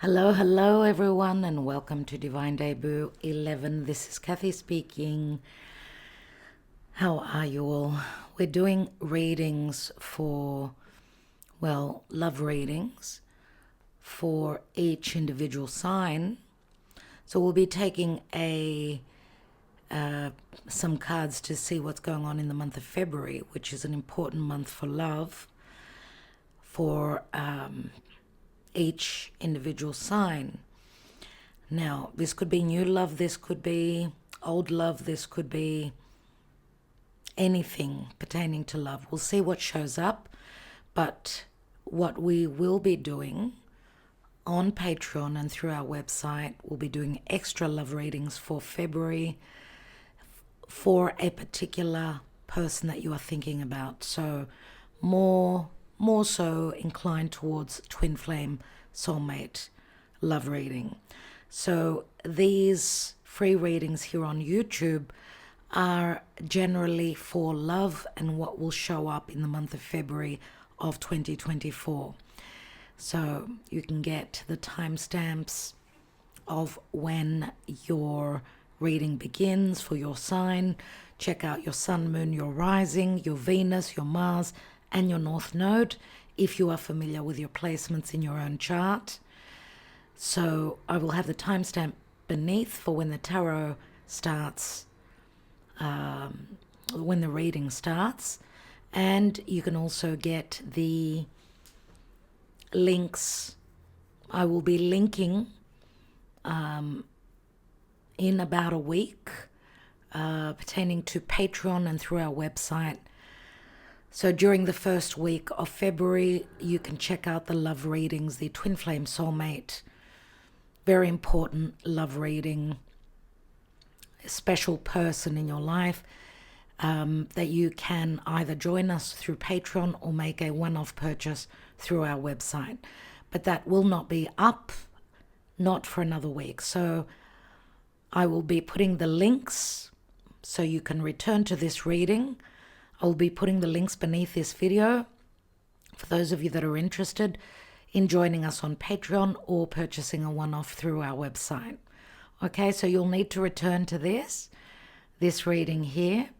Hello everyone, and welcome to Divine Debut 11. This is Kathy speaking. How are you all? We're doing readings for, love readings for each individual sign. So we'll be taking some cards to see what's going on in the month of February, which is an important month for love for each individual sign. Now, this could be new love, this could be old love, this could be anything pertaining to love. We'll see what shows up, but what we will be doing on Patreon and through our website, we'll be doing extra love readings for February for a particular person that you are thinking about. So more so inclined towards twin flame soulmate love reading. So these free readings here on YouTube are generally for love and what will show up in the month of February of 2024. So you can get the timestamps of when your reading begins for your sign. Check out your sun, moon, your rising, your Venus, your Mars, and your North Node, if you are familiar with your placements in your own chart. So I will have the timestamp beneath for when the tarot starts, when the reading starts. And you can also get the links. I will be linking in about a week pertaining to Patreon and through our website. So during the first week of February, you can check out the love readings, the twin flame soulmate, very important love reading, a special person in your life that you can either join us through Patreon or make a one-off purchase through our website. But that will not be up, not for another week. So I will be putting the links so you can return to this reading. I'll be putting the links beneath this video for those of you that are interested in joining us on Patreon or purchasing a one-off through our website. Okay, so you'll need to return to this reading here,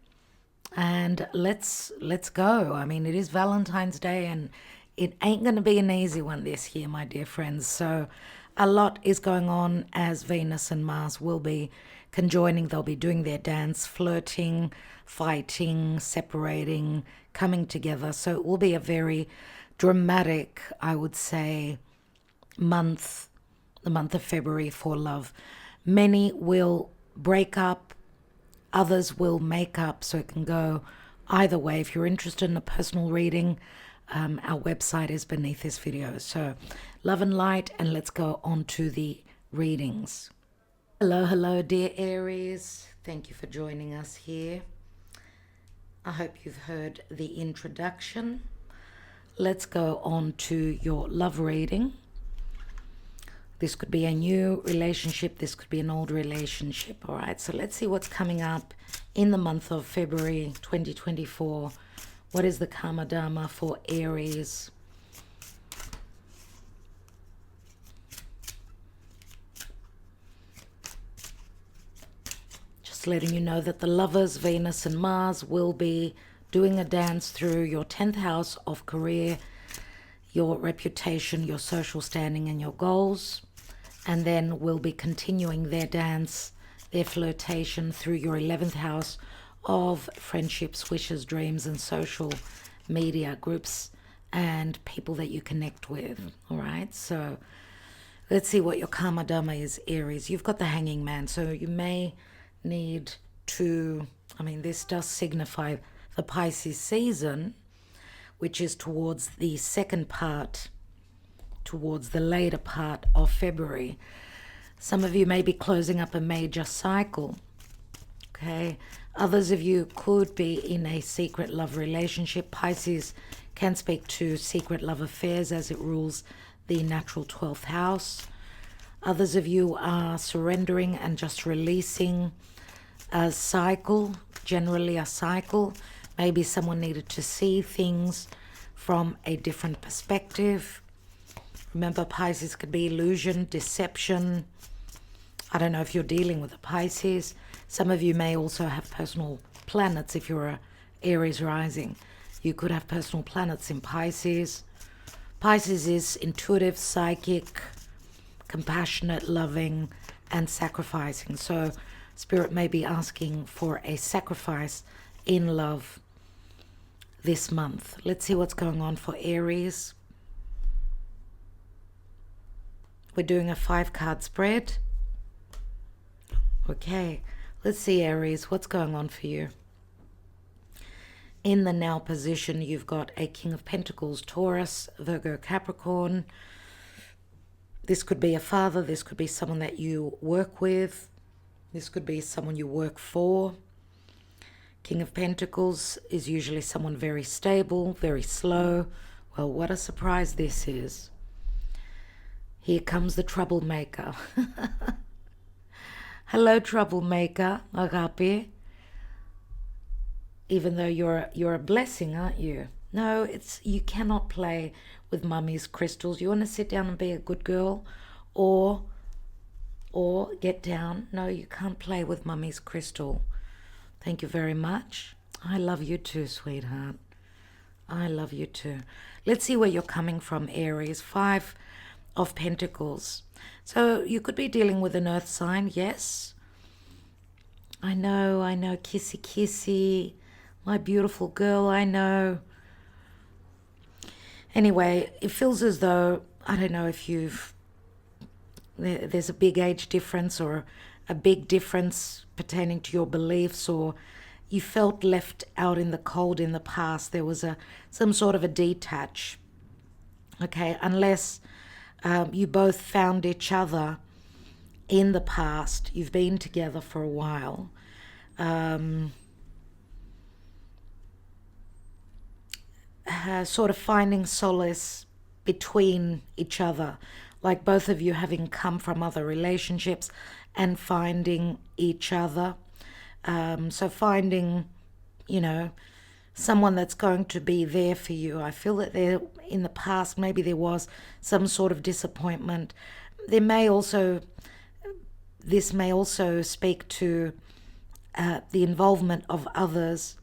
and let's go. I mean, it is Valentine's Day, and it ain't going to be an easy one this year, my dear friends. So a lot is going on as Venus and Mars will be conjoining. They'll be doing their dance, flirting, fighting, separating, coming together. So it will be a very dramatic, I would say, month, the month of February for love. Many will break up, others will make up, so it can go either way. If you're interested in a personal reading, our website is beneath this video. So love and light, and let's go on to the readings. Hello, dear Aries. Thank you for joining us here. I hope you've heard the introduction. Let's go on to your love reading. This could be a new relationship. This could be an old relationship. All right, so let's see what's coming up in the month of February 2024. What is the Karma Dharma for Aries? Letting you know that the lovers, Venus and Mars, will be doing a dance through your 10th house of career, your reputation, your social standing, and your goals. And then will be continuing their dance, their flirtation through your 11th house of friendships, wishes, dreams, and social media groups and people that you connect with. All right, so let's see what your Karma Dharma is, Aries. You've got the Hanging Man, so you may need to, this does signify the Pisces season, which is towards the second part, towards the later part of February. Some of you may be closing up a major cycle, okay? Others of you could be in a secret love relationship. Pisces can speak to secret love affairs as it rules the natural 12th house. Others of you are surrendering and just releasing a cycle, generally a cycle. Maybe someone needed to see things from a different perspective. Remember, Pisces could be illusion, deception. I don't know if you're dealing with a Pisces. Some of you may also have personal planets if you're a Aries rising. You could have personal planets in Pisces. Pisces is intuitive, psychic, compassionate, loving, and sacrificing. So Spirit may be asking for a sacrifice in love this month. Let's see what's going on for Aries. We're doing a 5-card spread. Okay, let's see, Aries, what's going on for you? In the now position, you've got a King of Pentacles, Taurus, Virgo, Capricorn. This could be a father. This could be someone that you work with. This could be someone you work for. King of Pentacles is usually someone very stable, very slow. Well, what a surprise this is. Here comes the troublemaker. Hello, troublemaker, Agape. Even though you're a blessing, aren't you? No, you cannot play with mummy's crystals. You want to sit down and be a good girl, or get down. No, you can't play with mummy's crystal. Thank you very much. I love you too, sweetheart. I love you too. Let's see where you're coming from, Aries. 5 of Pentacles. So you could be dealing with an earth sign, yes. I know, kissy kissy. My beautiful girl, I know. Anyway, it feels as though, I don't know if there's a big age difference or a big difference pertaining to your beliefs, or you felt left out in the cold in the past. There was some sort of a detach. Okay, unless you both found each other in the past. You've been together for a while. Sort of finding solace between each other, like both of you having come from other relationships and finding each other. So finding, someone that's going to be there for you. I feel that in the past, maybe there was some sort of disappointment. This may also speak to the involvement of others,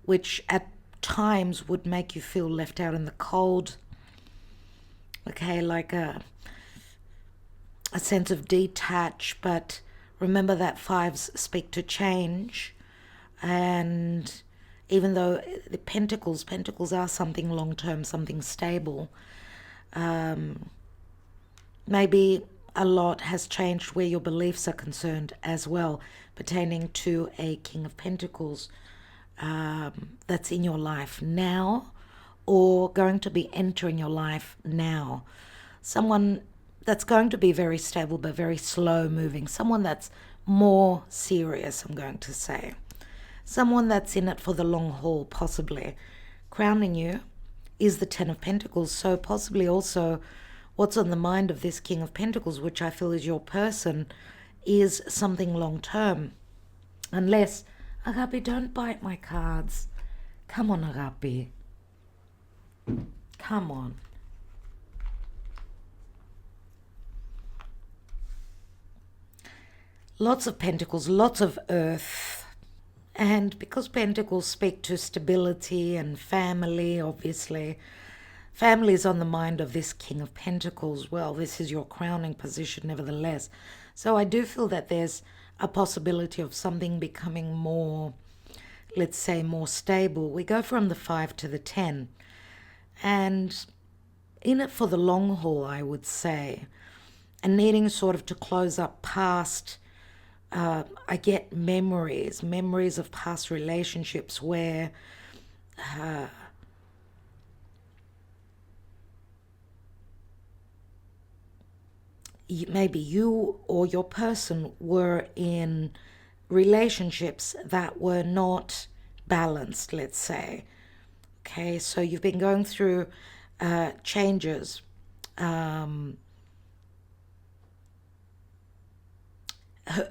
which at times would make you feel left out in the cold. Okay, like a sense of detach, but remember that 5s speak to change. And even though the pentacles are something long-term, something stable, maybe a lot has changed where your beliefs are concerned as well, pertaining to a King of Pentacles that's in your life now, or going to be entering your life now. Someone that's going to be very stable but very slow moving. Someone that's more serious, I'm going to say. Someone that's in it for the long haul, possibly. Crowning you is the 10 of Pentacles, so possibly also what's on the mind of this King of Pentacles, which I feel is your person, is something long-term. Unless, Agape, don't bite my cards. Come on, Agape. Come on. Lots of Pentacles, lots of Earth. And because Pentacles speak to stability and family, obviously, family is on the mind of this King of Pentacles. Well, this is your crowning position nevertheless. So I do feel that there's a possibility of something becoming more, let's say, more stable. We go from the 5 to the 10. And in it for the long haul, I would say. And needing sort of to close up past, I get memories of past relationships where maybe you or your person were in relationships that were not balanced, let's say. Okay, so you've been going through changes.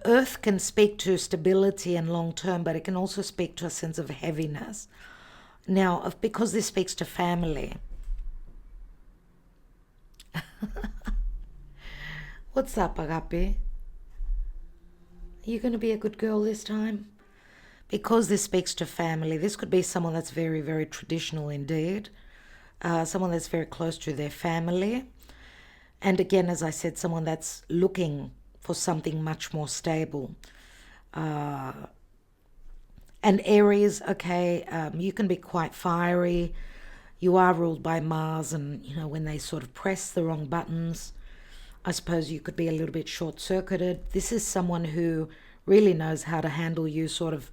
Earth can speak to stability and long term, but it can also speak to a sense of heaviness. Now, because this speaks to family, What's up, Agape? Are you going to be a good girl this time? Because this speaks to family, this could be someone that's very, very traditional indeed. Someone that's very close to their family. And again, as I said, someone that's looking for something much more stable. And Aries, okay, you can be quite fiery. You are ruled by Mars, and when they sort of press the wrong buttons, I suppose you could be a little bit short-circuited. This is someone who really knows how to handle you sort of,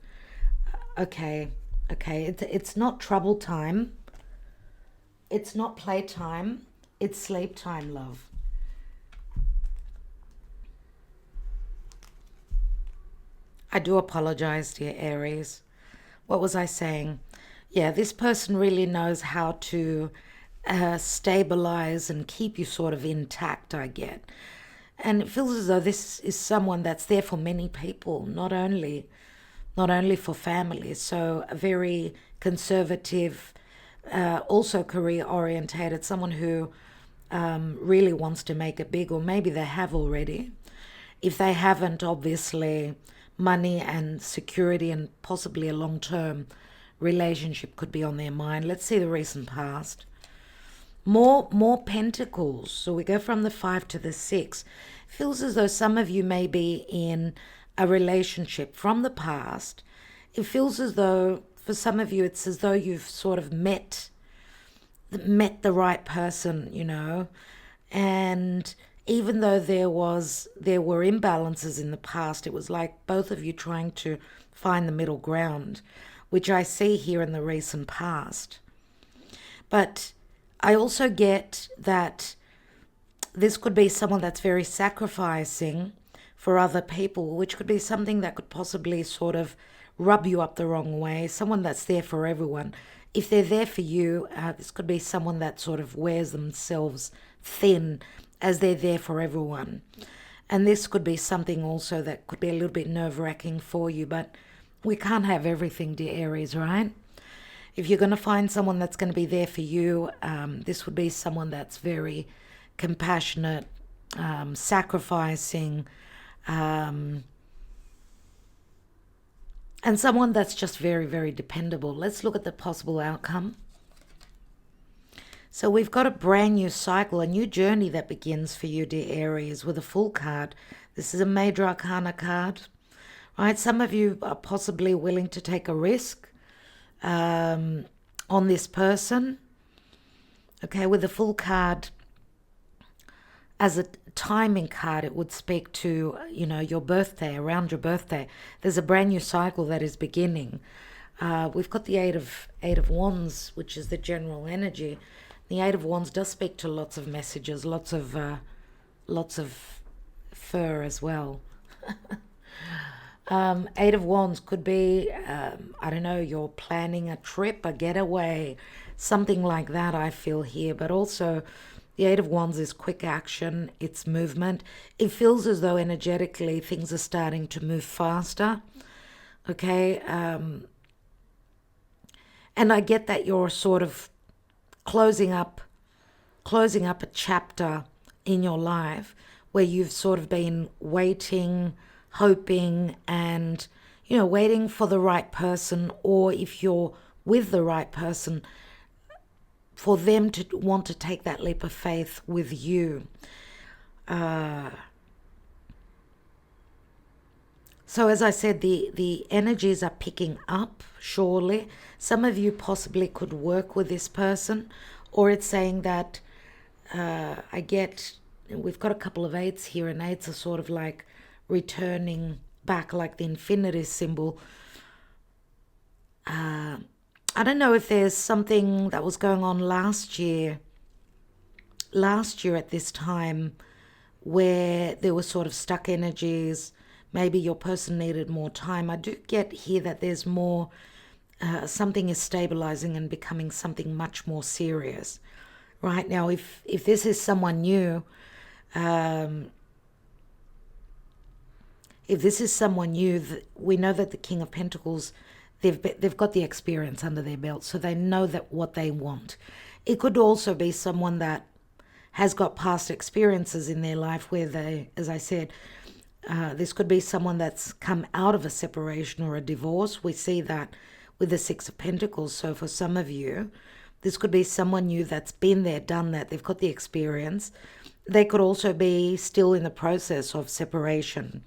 okay, it's not trouble time. It's not playtime. It's sleep time, love. I do apologize, dear Aries. What was I saying? Yeah, this person really knows how to stabilize and keep you sort of intact, I get. And it feels as though this is someone that's there for many people, not only for families. So a very conservative, also career orientated, someone who really wants to make it big, or maybe they have already. If they haven't, obviously, money and security and possibly a long-term relationship could be on their mind. Let's see the recent past. More pentacles. So we go from the 5 to the 6. Feels as though some of you may be in a relationship from the past. It feels as though for some of you it's as though you've sort of met the right person, and even though there were imbalances in the past, it was like both of you trying to find the middle ground, which I see here in the recent past. But I also get that this could be someone that's very sacrificing for other people, which could be something that could possibly sort of rub you up the wrong way, someone that's there for everyone. If they're there for you, this could be someone that sort of wears themselves thin as they're there for everyone. And this could be something also that could be a little bit nerve-wracking for you, but we can't have everything, dear Aries, right? If you're going to find someone that's going to be there for you, this would be someone that's very compassionate, sacrificing, and someone that's just very, very dependable. Let's look at the possible outcome. So we've got a brand new cycle, a new journey that begins for you, dear Aries, with a Fool card. This is a major arcana card, right? Some of you are possibly willing to take a risk on this person. Okay, with the Fool card, as a timing card, it would speak to, your birthday, around your birthday. There's a brand new cycle that is beginning. We've got the Eight of Wands, which is the general energy. The Eight of Wands does speak to lots of messages, lots of fur as well. Eight of Wands could be, I don't know, you're planning a trip, a getaway, something like that I feel here. But also the Eight of Wands is quick action, it's movement. It feels as though energetically things are starting to move faster. Okay. And I get that you're sort of closing up a chapter in your life where you've sort of been waiting, hoping, and waiting for the right person, or if you're with the right person, for them to want to take that leap of faith with you. So as I said, the energies are picking up, surely. Some of you possibly could work with this person, or it's saying that we've got a couple of eights here, and eights are sort of like returning back, like the infinity symbol. I don't know if there's something that was going on last year at this time, where there were sort of stuck energies. Maybe your person needed more time. I do get here that there's more, something is stabilizing and becoming something much more serious. Right now, if this is someone new, we know that the King of Pentacles, they've got the experience under their belt, so they know that what they want. It could also be someone that has got past experiences in their life where they, as I said, this could be someone that's come out of a separation or a divorce. We see that with the Six of Pentacles. So for some of you, this could be someone new that's been there, done that. They've got the experience. They could also be still in the process of separation,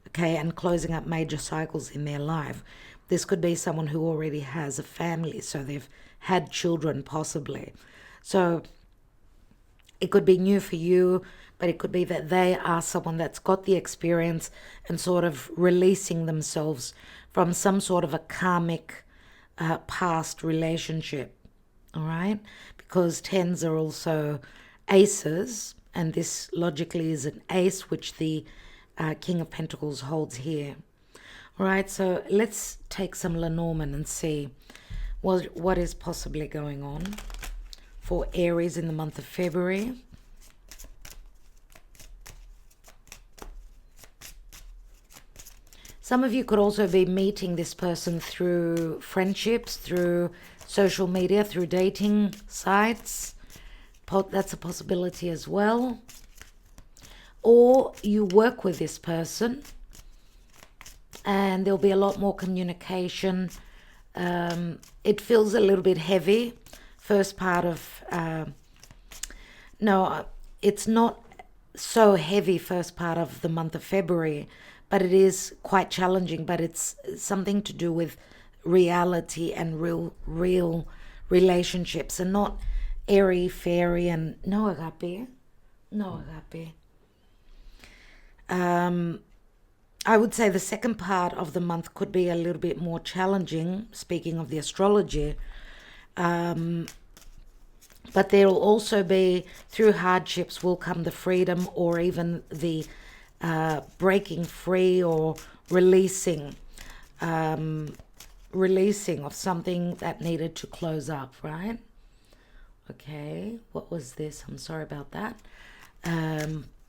okay, and closing up major cycles in their life. This could be someone who already has a family, so they've had children possibly. So it could be new for you, but it could be that they are someone that's got the experience and sort of releasing themselves from some sort of a karmic past relationship, all right? Because tens are also aces, and this logically is an ace, which the King of Pentacles holds here. All right, so let's take some Lenormand and see what is possibly going on for Aries in the month of February. Some of you could also be meeting this person through friendships, through social media, through dating sites. That's a possibility as well. Or you work with this person and there'll be a lot more communication. It feels a little bit heavy. First part of... no, it's not so heavy first part of the month of February, but it is quite challenging. But it's something to do with reality and real relationships, and not airy fairy and no agape. I would say the second part of the month could be a little bit more challenging, speaking of the astrology. But there will also be, through hardships will come the freedom, or even the breaking free or releasing of something that needed to close up, right? Okay, what was this? I'm sorry about that.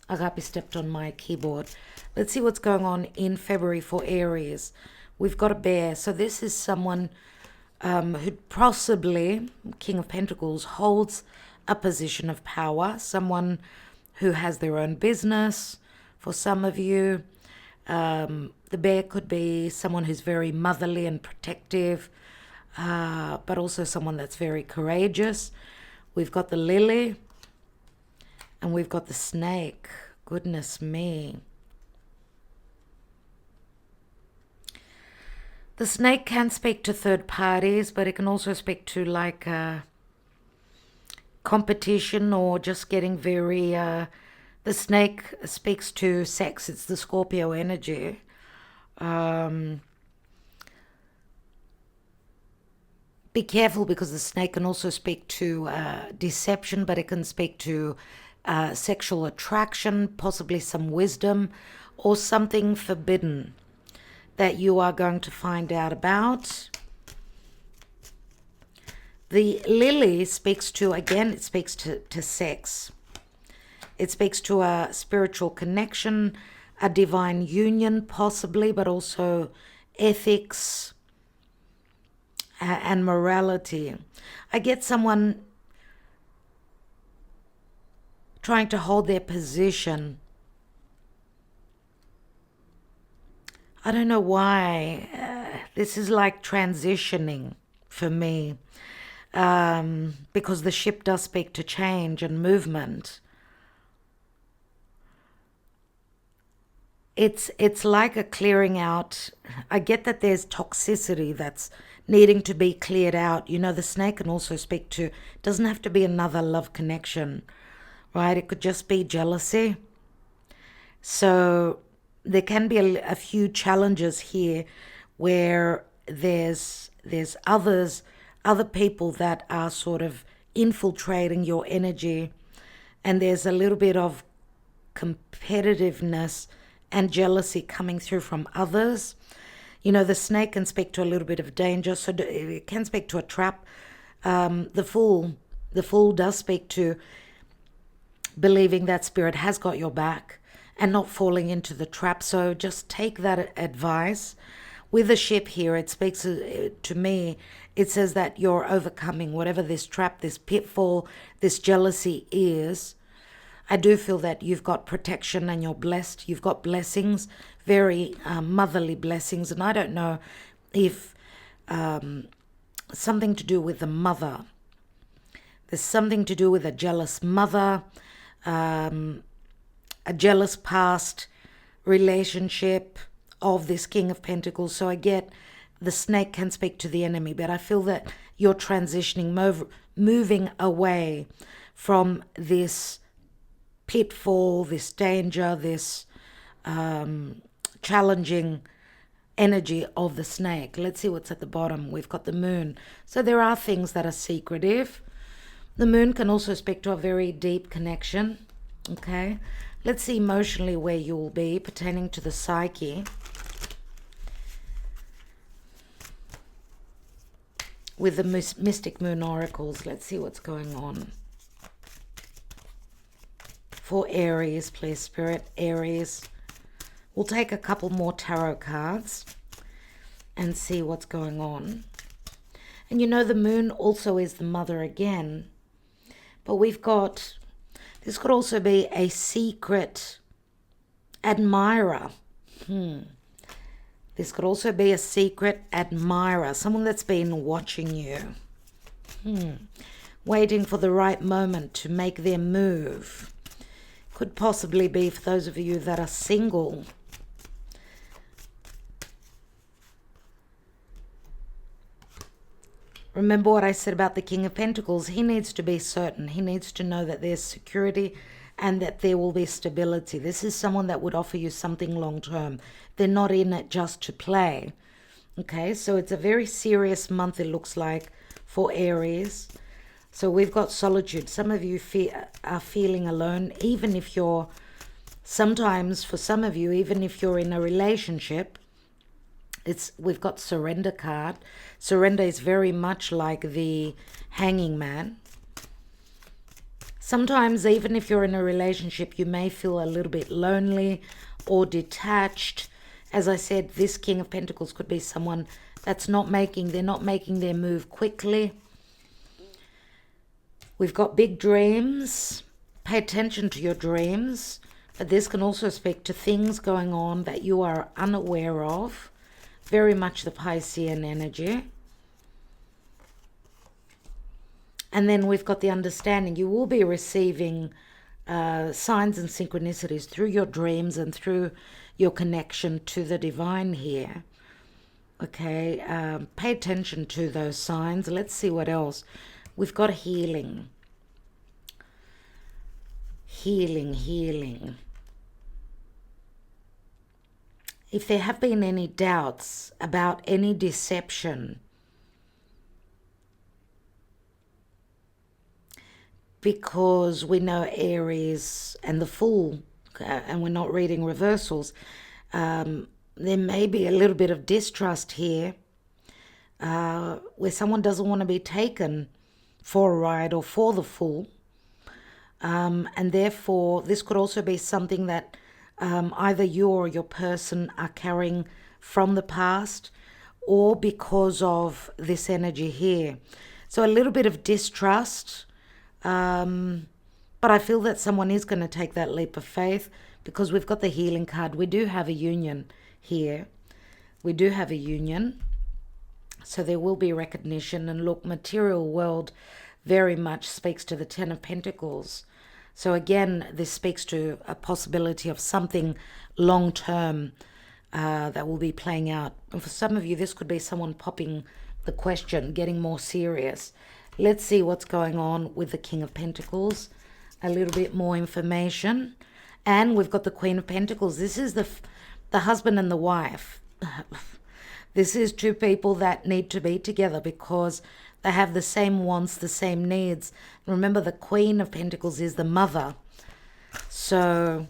Agape stepped on my keyboard. Let's see what's going on in February for Aries. We've got a bear. So this is someone who possibly, King of Pentacles, holds a position of power. Someone who has their own business. For some of you, the bear could be someone who's very motherly and protective, but also someone that's very courageous. We've got the lily and we've got the snake. Goodness me. The snake can speak to third parties, but it can also speak to like competition, or just getting very... the snake speaks to sex. It's the Scorpio energy. Be careful, because the snake can also speak to deception, but it can speak to sexual attraction, possibly some wisdom, or something forbidden that you are going to find out about. The lily speaks to, again, it speaks to sex. It speaks to a spiritual connection, a divine union possibly, but also ethics and morality. I get someone trying to hold their position. I don't know why. This is like transitioning for me, because the ship does speak to change and movement. It's like a clearing out. I get that there's toxicity that's needing to be cleared out. You know, the snake can also speak to, doesn't have to be another love connection, right? It could just be jealousy. So there can be a few challenges here where there's other people that are sort of infiltrating your energy, and there's a little bit of competitiveness and jealousy coming through from others. You know, the snake can speak to a little bit of danger, so it can speak to a trap. The fool does speak to believing that spirit has got your back and not falling into the trap. So just take that advice. With the ship here, it speaks to me, it says that you're overcoming whatever this trap, this pitfall, this jealousy is. I do feel that you've got protection and you're blessed. You've got blessings, very motherly blessings. And I don't know if something to do with the mother. There's something to do with a jealous mother, a jealous past relationship of this King of Pentacles. So I get the snake can speak to the enemy, but I feel that you're transitioning, moving away from this pitfall, this danger, this challenging energy of the snake. Let's see what's at the bottom. We've got the moon. So there are things that are secretive. The moon can also speak to a very deep connection. Okay. Let's see emotionally where you'll be pertaining to the psyche. With the mystic moon oracles, let's see what's going on. For Aries, please, Spirit, Aries. We'll take a couple more tarot cards and see what's going on. And you know, the moon also is the mother again. But we've got, this could also be a secret admirer. This could also be a secret admirer, someone that's been watching you, waiting for the right moment to make their move. Could possibly be for those of you that are single. Remember what I said about the King of Pentacles. He needs to be certain. He needs to know that there's security and that there will be stability. This is someone that would offer you something long term. They're not in it just to play. Okay, so it's a very serious month, it looks like, for Aries. So we've got solitude. Some of you are feeling alone, even if you're, sometimes for some of you, even if you're in a relationship, we've got surrender card. Surrender is very much like the Hanging Man. Sometimes, even if you're in a relationship, you may feel a little bit lonely or detached. As I said, this King of Pentacles could be someone that's they're not making their move quickly. We've got big dreams. Pay attention to your dreams. But this can also speak to things going on that you are unaware of. Very much the Piscean energy. And then we've got the understanding. You will be receiving signs and synchronicities through your dreams and through your connection to the divine here. Okay, pay attention to those signs. Let's see what else. We've got healing. Healing. If there have been any doubts about any deception, because we know Aries and the Fool, and we're not reading reversals, there may be a little bit of distrust here, where someone doesn't want to be taken for a ride or for the Fool. And therefore, this could also be something that either you or your person are carrying from the past, or because of this energy here. So a little bit of distrust, but I feel that someone is going to take that leap of faith, because we've got the healing card. We do have a union here. We do have a union. So there will be recognition. And look, material world very much speaks to the Ten of Pentacles. So again, this speaks to a possibility of something long-term that will be playing out. And for some of you, this could be someone popping the question, getting more serious. Let's see what's going on with the King of Pentacles. A little bit more information. And we've got the Queen of Pentacles. This is the husband and the wife. This is two people that need to be together because they have the same wants, the same needs. Remember, the Queen of Pentacles is the mother. So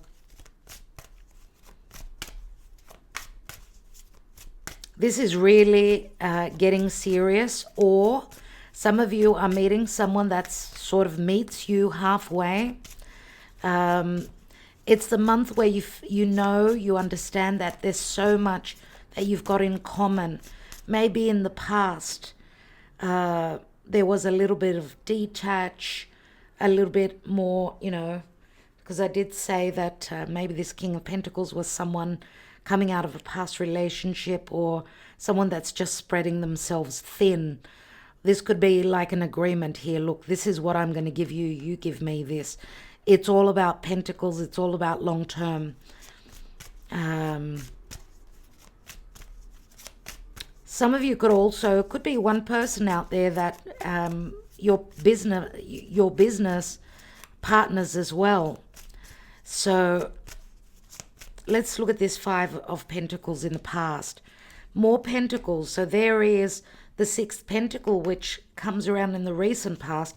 this is really getting serious, or some of you are meeting someone that sort of meets you halfway. It's the month where you understand that there's so much that you've got in common. Maybe in the past, there was a little bit of detach, a little bit more, because because I did say that maybe this King of Pentacles was someone coming out of a past relationship or someone that's just spreading themselves thin. This could be like an agreement here. Look, this is what I'm going to give you. You give me this. It's all about pentacles. It's all about long term. Some of you could be one person out there that your business partners as well. So let's look at this Five of Pentacles in the past. More pentacles. So there is the Sixth Pentacle, which comes around in the recent past.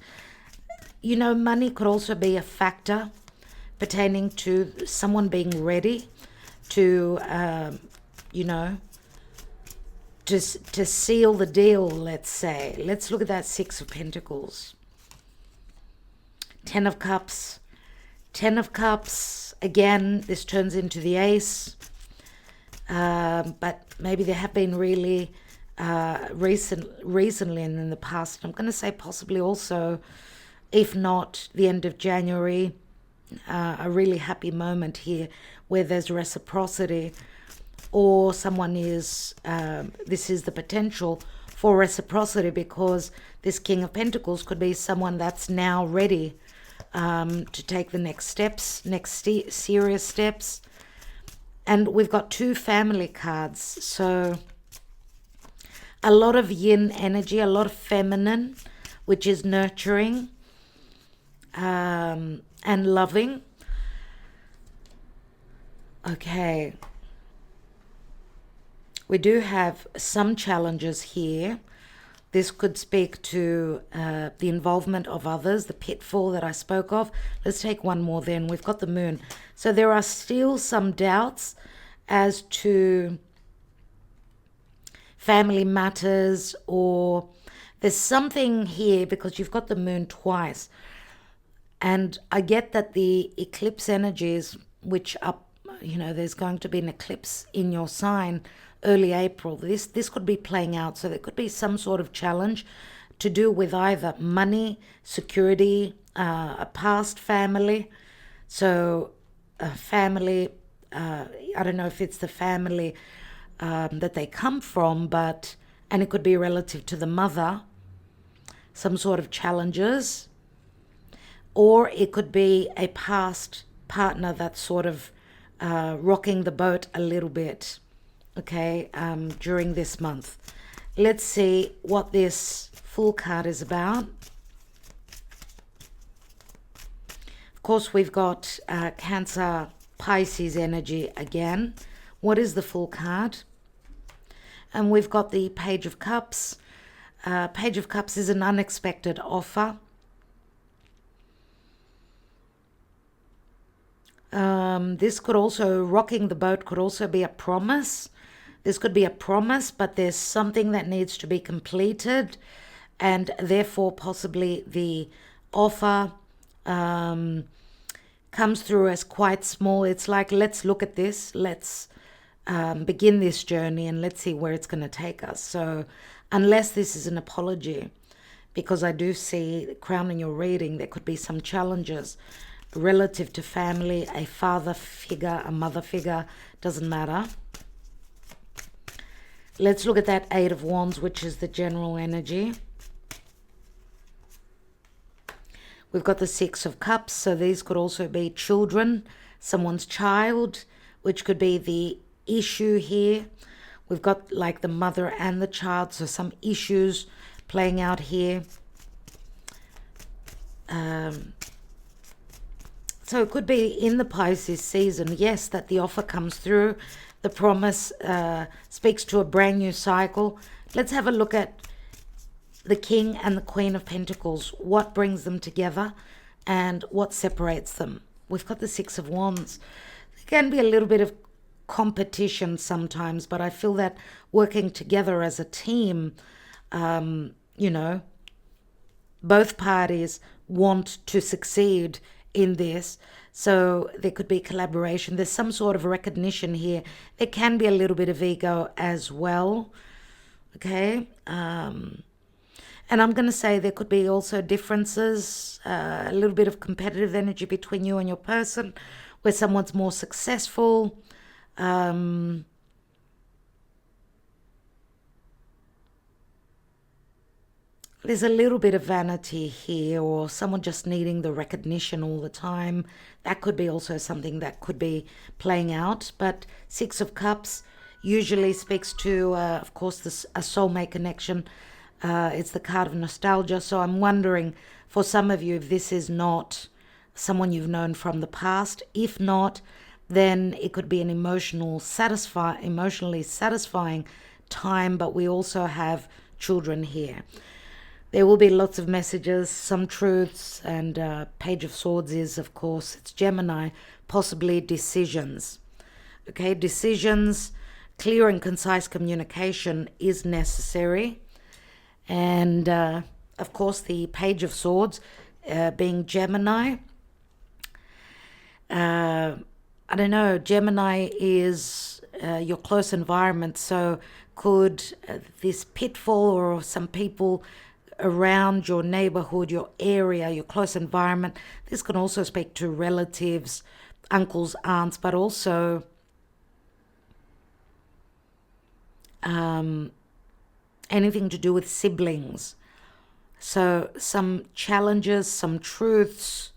You know, money could also be a factor pertaining to someone being ready to, to seal the deal, let's say. Let's look at that Six of Pentacles. Ten of Cups. Ten of Cups. Again, this turns into the Ace. But maybe there have been really recently and in the past. I'm going to say possibly also, if not the end of January, a really happy moment here where there's reciprocity, or someone is, this is the potential for reciprocity, because this King of Pentacles could be someone that's now ready to take the next steps, serious steps. And we've got two family cards. So a lot of yin energy, a lot of feminine, which is nurturing and loving. Okay. We do have some challenges here. This could speak to the involvement of others, the pitfall that I spoke of. Let's take one more then. We've got the Moon. So there are still some doubts as to family matters, or there's something here because you've got the Moon twice. And I get that the eclipse energies, which are, there's going to be an eclipse in your sign early April. This could be playing out. So there could be some sort of challenge to do with either money, security, a past family. So a family, I don't know if it's the family that they come from, and it could be relative to the mother, some sort of challenges. Or it could be a past partner that's sort of rocking the boat a little bit, okay, during this month. Let's see what this Fool card is about. Of course, we've got Cancer, Pisces energy again. What is the Fool card? And we've got the Page of Cups. Page of Cups is an unexpected offer. This could also, rocking the boat could also be a promise. This could be a promise, but there's something that needs to be completed, and therefore possibly the offer comes through as quite small. It's like, let's look at this, let's begin this journey, and let's see where it's going to take us. So unless this is an apology, because I do see, Crown in your reading, there could be some challenges relative to family, a father figure, a mother figure, doesn't matter. Let's look at that Eight of Wands, which is the general energy. We've got the Six of Cups, so these could also be children, someone's child, which could be the issue here. We've got like the mother and the child, so some issues playing out here. So it could be in the Pisces season, yes, that the offer comes through. The promise speaks to a brand new cycle. Let's have a look at the King and the Queen of Pentacles. What brings them together and what separates them? We've got the Six of Wands. There can be a little bit of competition sometimes, but I feel that working together as a team, both parties want to succeed in this, so there could be collaboration. There's some sort of recognition here. There can be a little bit of ego as well, okay? And And I'm going to say there could be also differences, a little bit of competitive energy between you and your person, where someone's more successful. There's a little bit of vanity here, or someone just needing the recognition all the time. That could be also something that could be playing out. But Six of Cups usually speaks to, of course, a soulmate connection. It's the card of nostalgia. So I'm wondering, for some of you, if this is not someone you've known from the past. If not, then it could be an emotionally satisfying time. But we also have children here. There will be lots of messages, some truths, and Page of Swords is, of course, it's Gemini, possibly decisions. Okay, decisions, clear and concise communication is necessary. And, of course, the Page of Swords being Gemini. I don't know, Gemini is your close environment, so could this pitfall or some people around your neighborhood, your area, your close environment. This can also speak to relatives, uncles, aunts, but also anything to do with siblings. So some challenges, some truths,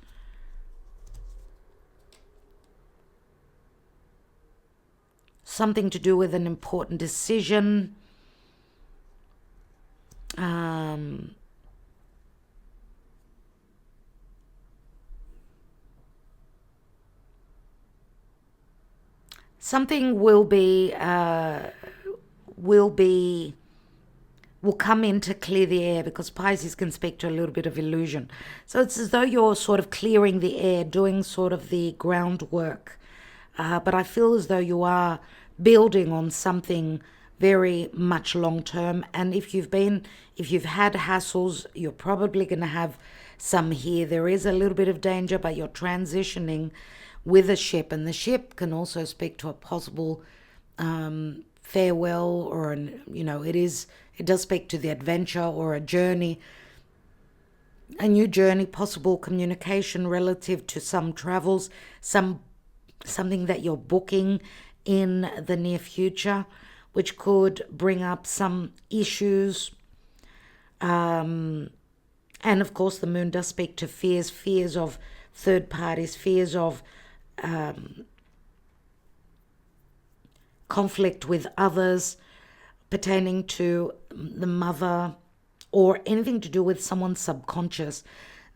something to do with an important decision. Something will come in to clear the air, because Pisces can speak to a little bit of illusion. So it's as though you're sort of clearing the air, doing sort of the groundwork. But I feel as though you are building on something very much long term. And if you've had hassles, you're probably going to have some here. There is a little bit of danger, but you're transitioning with a ship, and the ship can also speak to a possible farewell, or it does speak to the adventure or a journey, a new journey, possible communication relative to some travels, something that you're booking in the near future, which could bring up some issues. And of course, the moon does speak to fears of third parties, fears of conflict with others, pertaining to the mother, or anything to do with someone's subconscious.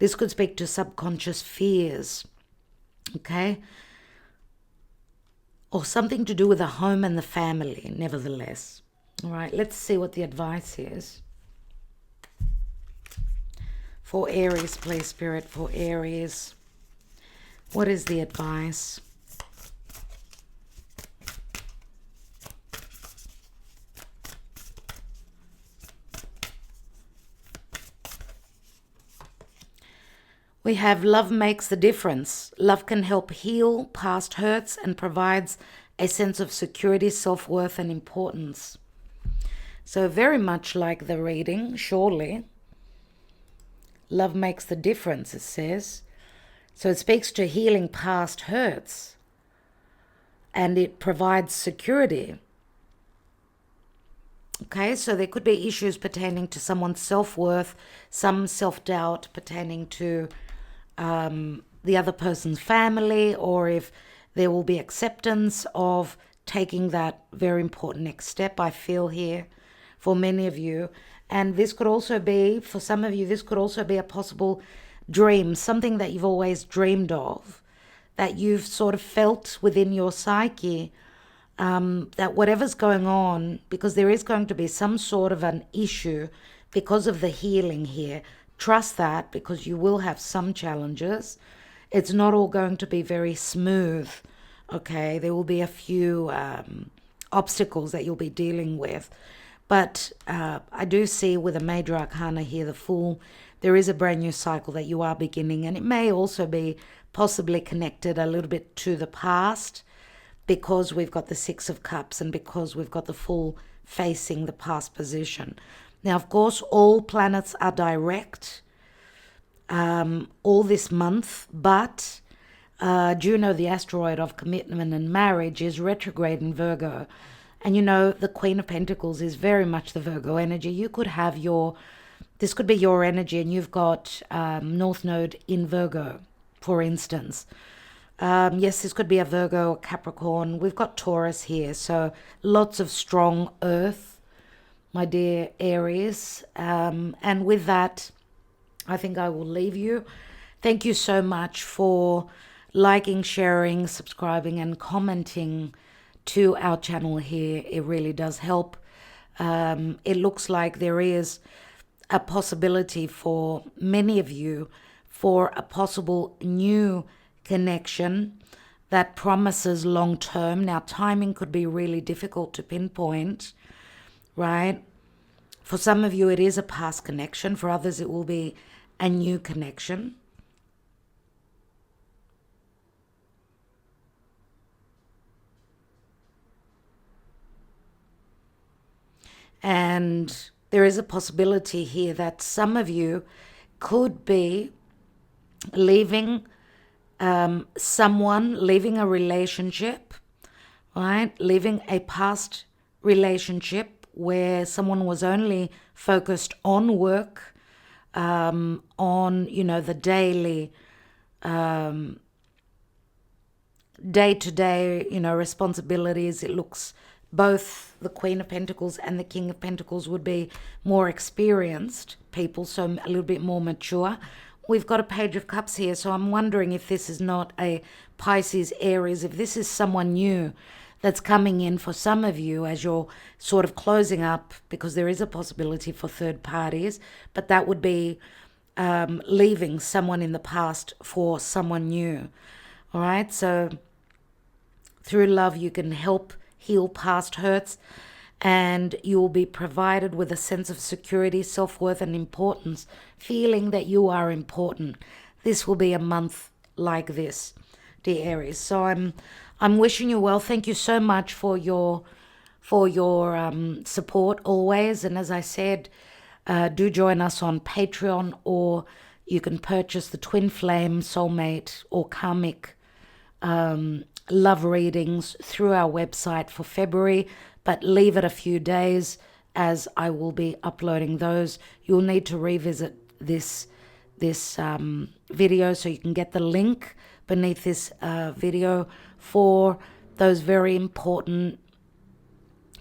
This could speak to subconscious fears, okay? Or something to do with the home and the family, nevertheless. All right, let's see what the advice is. For Aries, please, Spirit, for Aries. What is the advice? We have love makes the difference. Love can help heal past hurts and provides a sense of security, self-worth, and importance. So very much like the reading, surely. Love makes the difference, it says. So it speaks to healing past hurts, and it provides security. Okay, so there could be issues pertaining to someone's self-worth, some self-doubt pertaining to the other person's family, or if there will be acceptance of taking that very important next step, I feel here, for many of you. And this could also be, for some of you, this could also be a possible dream, something that you've always dreamed of, that you've sort of felt within your psyche, that whatever's going on, because there is going to be some sort of an issue because of the healing here. Trust that, because you will have some challenges. It's not all going to be very smooth, okay? There will be a few obstacles that you'll be dealing with. But I do see with a major arcana here, the Fool, there is a brand new cycle that you are beginning, and it may also be possibly connected a little bit to the past, because we've got the Six of Cups and because we've got the Fool facing the past position. Now, of course, all planets are direct all this month, but Juno, the asteroid of commitment and marriage, is retrograde in Virgo. And you know, the Queen of Pentacles is very much the Virgo energy. You could have this could be your energy, and you've got North Node in Virgo, for instance. Yes, this could be a Virgo or Capricorn. We've got Taurus here, so lots of strong earth, my dear Aries. And with that, I think I will leave you. Thank you so much for liking, sharing, subscribing, and commenting to our channel here. It really does help. It looks like there is a possibility for many of you for a possible new connection that promises long term. Now, timing could be really difficult to pinpoint, right? For some of you, it is a past connection. For others, it will be a new connection. And there is a possibility here that some of you could be leaving someone, leaving a relationship, right? Leaving a past relationship where someone was only focused on work, on, you know, the daily, day-to-day, you know, responsibilities. It looks both the Queen of Pentacles and the King of Pentacles would be more experienced people, so a little bit more mature. We've got a Page of Cups here, so I'm wondering if this is not a Pisces, Aries, if this is someone new that's coming in for some of you as you're sort of closing up, because there is a possibility for third parties, but that would be leaving someone in the past for someone new. All right, so through love, you can help heal past hurts, and you will be provided with a sense of security, self-worth, and importance, feeling that you are important. This will be a month like this, dear Aries. So I'm wishing you well. Thank you so much for your support always. And as I said, do join us on Patreon, or you can purchase the Twin Flame, Soulmate, or Karmic love readings through our website for February, but leave it a few days as I will be uploading those. You'll need to revisit this video, so you can get the link beneath this video for those very important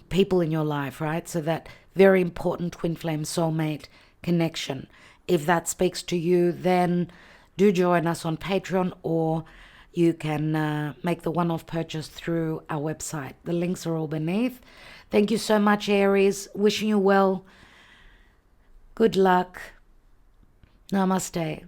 people in your life, right? So that very important twin flame soulmate connection. If that speaks to you, then do join us on Patreon, or you can make the one-off purchase through our website. The links are all beneath. Thank you so much, Aries. Wishing you well. Good luck. Namaste.